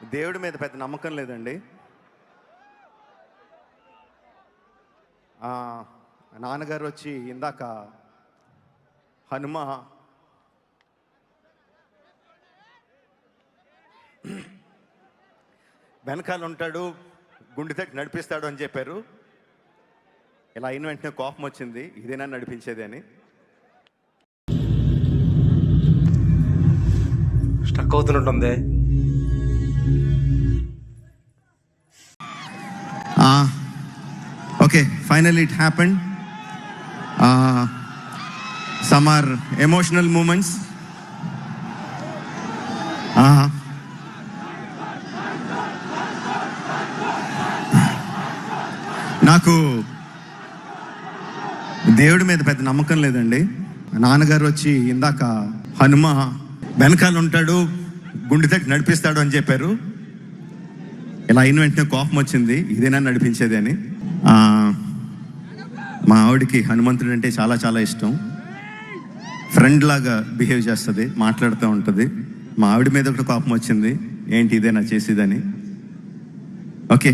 దేవుడి మీద పెద్ద నమ్మకం లేదండి. నాన్నగారు వచ్చి ఇందాక హనుమ వెనకాల ఉంటాడు, గుండె తట్టి నడిపిస్తాడు అని చెప్పారు. ఇలా అయిన వెంటనే కోపం వచ్చింది, ఇదేనా నడిపించేది అని. Stuck అవుతున్నట్టుంది. Okay, finally it happened. Some are emotional moments. నాకు దేవుడి మీద పెద్ద నమ్మకం లేదండి. నాన్నగారు వచ్చి ఇందాక హనుమ వెనకాల ఉంటాడు, గుండె తట్టి నడిపిస్తాడు అని చెప్పారు. ఇలా అయిన వెంటనే కోపం వచ్చింది, ఇదేనా నడిపించేది అని. మా ఆవిడికి హనుమంతుడు అంటే చాలా చాలా ఇష్టం. ఫ్రెండ్ లాగా బిహేవ్ చేస్తుంది, మాట్లాడుతూ ఉంటుంది. మా ఆవిడ మీద ఒకటి కోపం వచ్చింది, ఏంటి ఇదేనా చేసేదని. ఓకే.